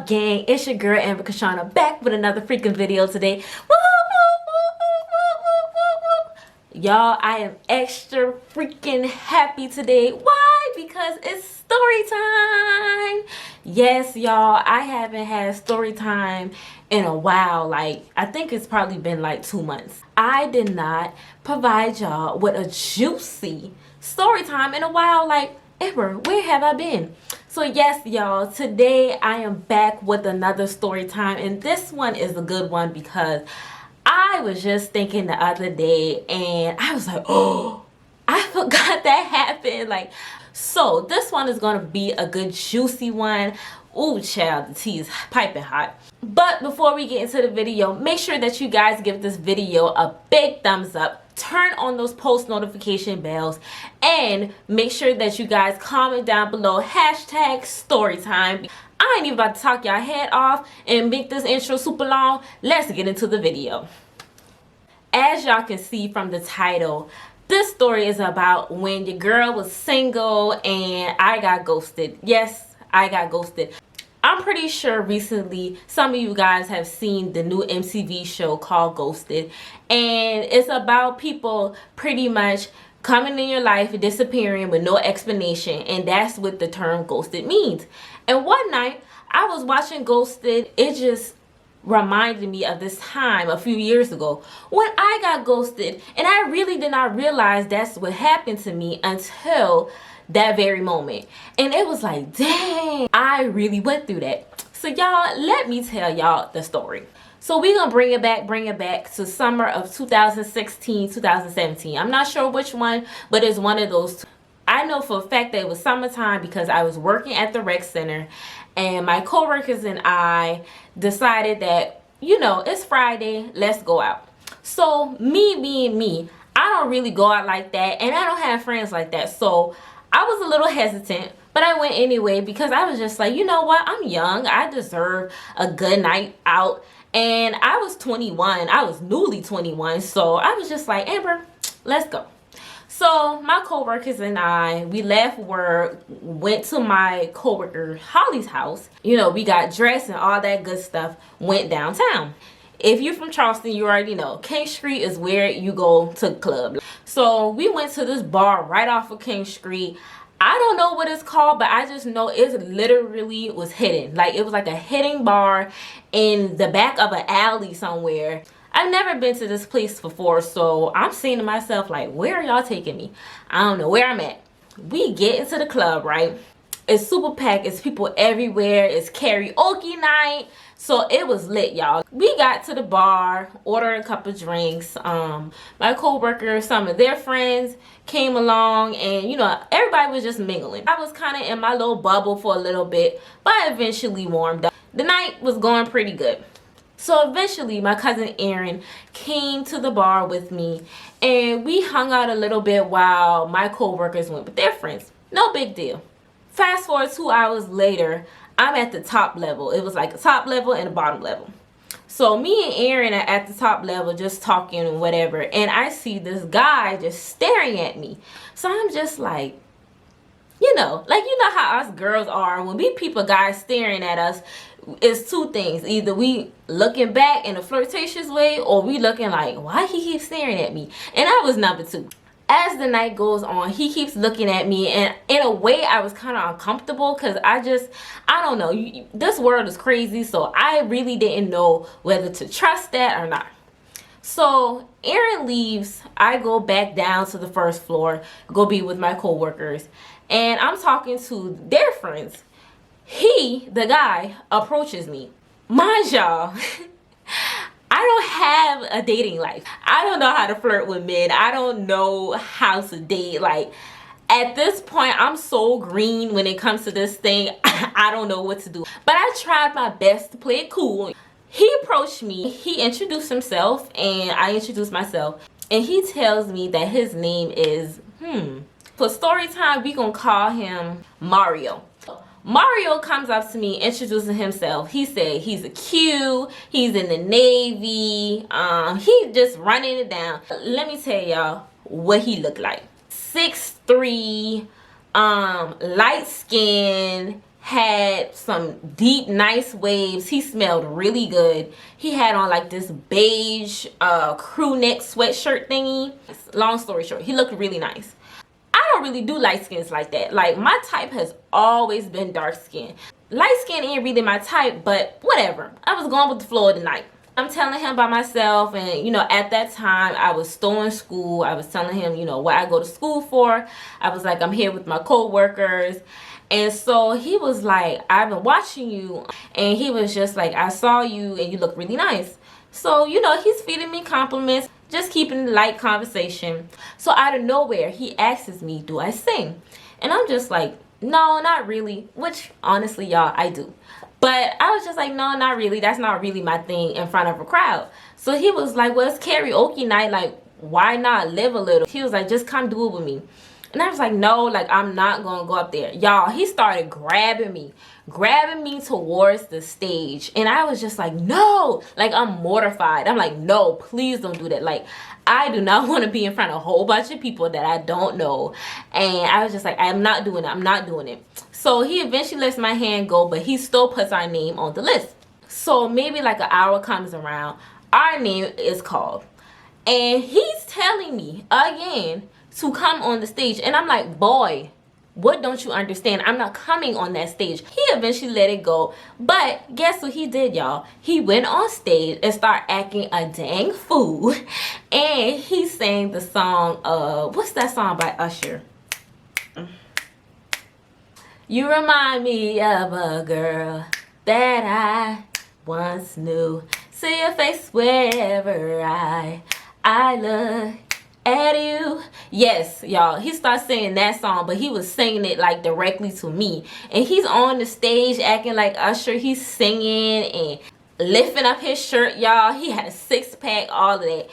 up, gang? It's your girl Amber Kashana back with another freaking video today. Woo, y'all, I am extra freaking happy today. Why? Because it's story time. Yes, y'all, I haven't had story time in a while. Like, I think it's probably been like 2 months. I did not provide y'all with a juicy story time in a while. Like, Amber, where have I been? So yes, y'all, today I am back with another story time, and this one is a good one because I was just thinking the other day and I was like, oh, I forgot that happened. Like, so this one is gonna be a good juicy one. Ooh, child, the tea is piping hot. But before we get into the video, make sure that you guys give this video a big thumbs up, turn on those post notification bells, and make sure that you guys comment down below hashtag storytime. I ain't even about to talk y'all head off and make this intro super long. Let's get into the video. As y'all can see from the title, this story is about when your girl was single and I got ghosted. Yes, I got ghosted. I'm pretty sure recently some of you guys have seen the new MTV show called Ghosted, and it's about people pretty much coming in your life and disappearing with no explanation, and that's what the term ghosted means. And one night I was watching Ghosted. It just reminded me of this time a few years ago when I got ghosted, and I really did not realize that's what happened to me until that very moment. And it was like, dang, I really went through that. So y'all, let me tell y'all the story. So we're gonna bring it back to summer of 2016, 2017. I'm not sure which one, but it's one of those two. I know for a fact that it was summertime because I was working at the rec center, and my coworkers and I decided that, you know, it's Friday, let's go out. So me being me, I don't really go out like that, and I don't have friends like that. So I was a little hesitant, but I went anyway because I was just like, you know what, I'm young, I deserve a good night out. And I was 21, I was newly 21, so I was just like, Amber, let's go. So my coworkers and I, we left work, went to my coworker Holly's house. You know, we got dressed and all that good stuff, went downtown. If you're from Charleston, you already know King Street is where you go to the club. So we went to this bar right off of King Street. I don't know what it's called, but I just know it literally was hidden. Like, it was like a hidden bar in the back of an alley somewhere. I've never been to this place before, so I'm saying to myself, like, where are y'all taking me? I don't know where I'm at. We get into the club, right? It's super packed. It's people everywhere. It's karaoke night. So it was lit, y'all. We got to the bar, ordered a couple drinks. My co-workers, some of their friends came along, and you know, everybody was just mingling. I was kind of in my little bubble for a little bit, but I eventually warmed up. The night was going pretty good. So eventually my cousin Erin came to the bar with me, and we hung out a little bit while my co-workers went with their friends. No big deal. Fast forward 2 hours later, I'm at the top level. It was like a top level and a bottom level. So me and Erin are at the top level just talking and whatever, and I see this guy just staring at me. So I'm just like, you know how us girls are when we peep a guy staring at us. It's two things: either we looking back in a flirtatious way, or we looking like, why he keeps staring at me? And I was number two. As the night goes on, he keeps looking at me, and in a way I was kind of uncomfortable because I don't know, this world is crazy, so I really didn't know whether to trust that or not. So Erin leaves, I go back down to the first floor, go be with my co-workers, and I'm talking to their friends. He, the guy, approaches me. Mind y'all, I don't have a dating life. I don't know how to flirt with men. I don't know how to date. Like, at this point, I'm so green when it comes to this thing. I don't know what to do. But I tried my best to play it cool. He approached me. He introduced himself, and I introduced myself. And he tells me that his name is, for story time, we gonna call him Mario. Mario comes up to me introducing himself. He said he's a Q, he's in the Navy, he just running it down. Let me tell y'all what he looked like. 6'3", light skin, had some deep, nice waves. He smelled really good. He had on like this beige crew neck sweatshirt thingy. Long story short, he looked really nice. I don't really do light skins like that. Like, my type has always been dark skin. Light skin ain't really my type, but whatever. I was going with the flow of the night. I'm telling him by myself, and you know, at that time I was still in school. I was telling him, you know, what I go to school for. I was like, I'm here with my co-workers. And so he was like, I've been watching you. And he was just like, I saw you and you look really nice. So, you know, he's feeding me compliments, just keeping the light conversation. So out of nowhere, he asks me, do I sing? And I'm just like, no, not really. Which, honestly, y'all, I do. But I was just like, no, not really. That's not really my thing in front of a crowd. So he was like, well, it's karaoke night. Like, why not live a little? He was like, just come do it with me. And I was like, no, like, I'm not going to go up there. Y'all, he started grabbing me towards the stage. And I was just like, no. Like, I'm mortified. I'm like, no, please don't do that. Like, I do not want to be in front of a whole bunch of people that I don't know. And I was just like, I'm not doing it. I'm not doing it. So he eventually lets my hand go, but he still puts our name on the list. So maybe like an hour comes around, our name is called. And he's telling me again to come on the stage. And I'm like, boy, what don't you understand? I'm not coming on that stage. He eventually let it go. But guess what he did, y'all? He went on stage and started acting a dang fool. And he sang the song, what's that song by Usher? You remind me of a girl that I once knew. See your face wherever I look at you. Yes, y'all, he started singing that song, but he was singing it like directly to me. And he's on the stage acting like Usher. He's singing and lifting up his shirt, y'all. He had a six-pack, all of that.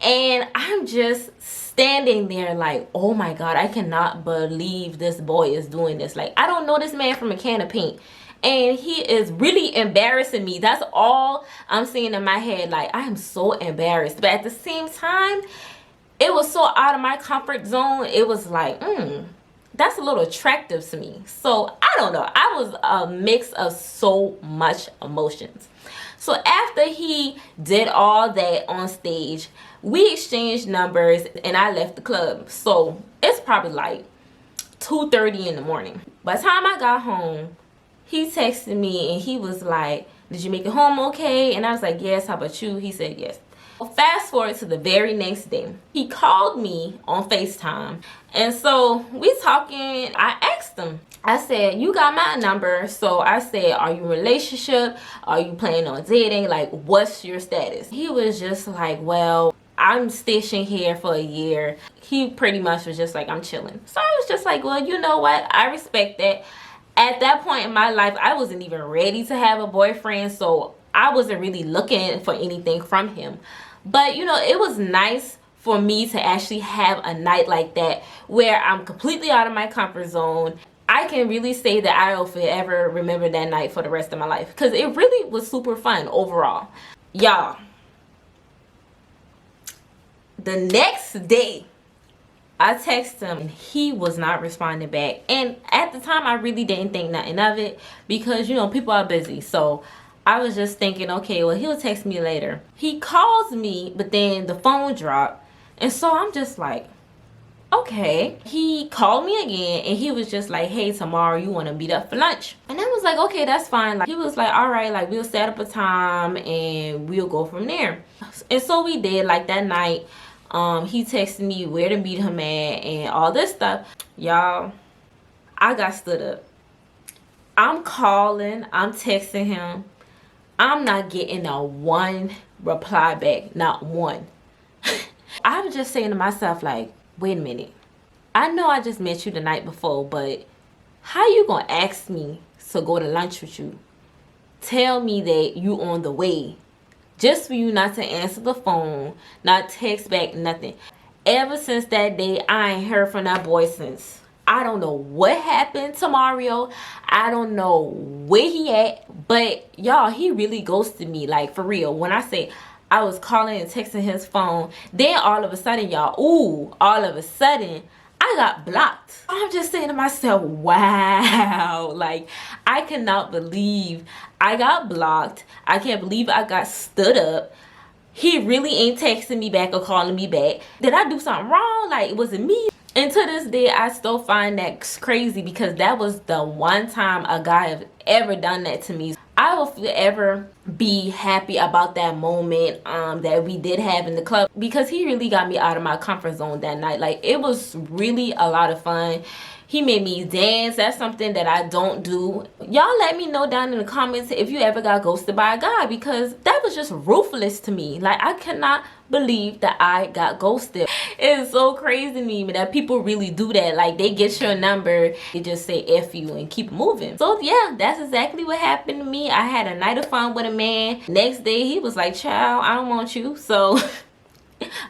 And I'm just standing there like, oh my God, I cannot believe this boy is doing this. Like, I don't know this man from a can of paint. And he is really embarrassing me. That's all I'm seeing in my head. Like, I am so embarrassed. But at the same time, it was so out of my comfort zone. It was like, that's a little attractive to me. So, I don't know. I was a mix of so much emotions. So, after he did all that on stage, we exchanged numbers and I left the club. So, it's probably like 2:30 in the morning. By the time I got home, he texted me and he was like, did you make it home okay? And I was like, yes, how about you? He said yes. Fast forward to the very next day. He called me on FaceTime. And so we talking, I asked him. I said, you got my number. So I said, are you in a relationship? Are you planning on dating? Like, what's your status? He was just like, well, I'm stationed here for a year. He pretty much was just like, I'm chilling. So I was just like, well, you know what? I respect that. At that point in my life, I wasn't even ready to have a boyfriend, so I wasn't really looking for anything from him. But, you know, it was nice for me to actually have a night like that where I'm completely out of my comfort zone. I can really say that I will forever remember that night for the rest of my life because it really was super fun overall. Y'all, the next day, I texted him and he was not responding back. And at the time, I really didn't think nothing of it because, you know, people are busy. So I was just thinking, okay, well, he'll text me later. He calls me, but then the phone dropped. And so I'm just like, okay. He called me again and he was just like, hey, tomorrow you want to meet up for lunch? And I was like, okay, that's fine. Like, he was like, all right, like, we'll set up a time and we'll go from there. And so we did. Like, that night, he texted me where to meet him at and all this stuff. Y'all, I got stood up. I'm calling, I'm texting him. I'm not getting a one reply back, not one. I was just saying to myself, like, wait a minute. I know I just met you the night before, but how you gonna ask me to go to lunch with you? Tell me that you on the way. Just for you not to answer the phone, not text back, nothing. Ever since that day, I ain't heard from that boy since. I don't know what happened to Mario. I don't know where he at. But y'all, he really ghosted me. Like, for real. When I say I was calling and texting his phone, then all of a sudden, y'all, all of a sudden, I got blocked. I'm just saying to myself, wow. Like, I cannot believe I got blocked. I can't believe I got stood up. He really ain't texting me back or calling me back. Did I do something wrong? Like, was it me? And to this day, I still find that crazy because that was the one time a guy have ever done that to me. I will forever be happy about that moment that we did have in the club because he really got me out of my comfort zone that night. Like, it was really a lot of fun. He made me dance. That's something that I don't do. Y'all let me know down in the comments if you ever got ghosted by a guy, because that was just ruthless to me. Like, I cannot believe that I got ghosted. It's so crazy to me that people really do that. Like, they get your number, they just say F you and keep moving. So yeah, that's exactly what happened to me. I had a night of fun with a man. Next day he was like, child, I don't want you. So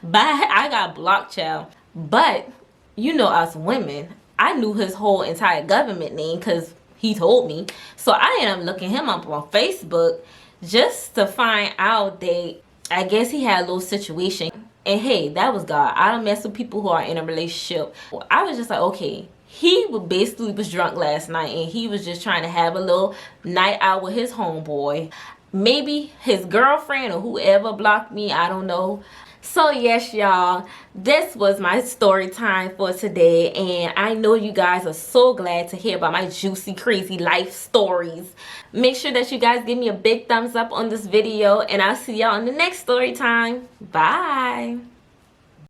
bye. I got blocked, child. But you know, us women, I knew his whole entire government name because he told me. So I ended up looking him up on Facebook just to find out that I guess he had a little situation. And hey, that was God. I don't mess with people who are in a relationship. I was just like, okay, he basically was drunk last night and he was just trying to have a little night out with his homeboy. Maybe his girlfriend or whoever blocked me, I don't know. So yes, y'all, this was my story time for today, and I know you guys are so glad to hear about my juicy, crazy life stories. Make sure that you guys give me a big thumbs up on this video, and I'll see y'all in the next story time. Bye.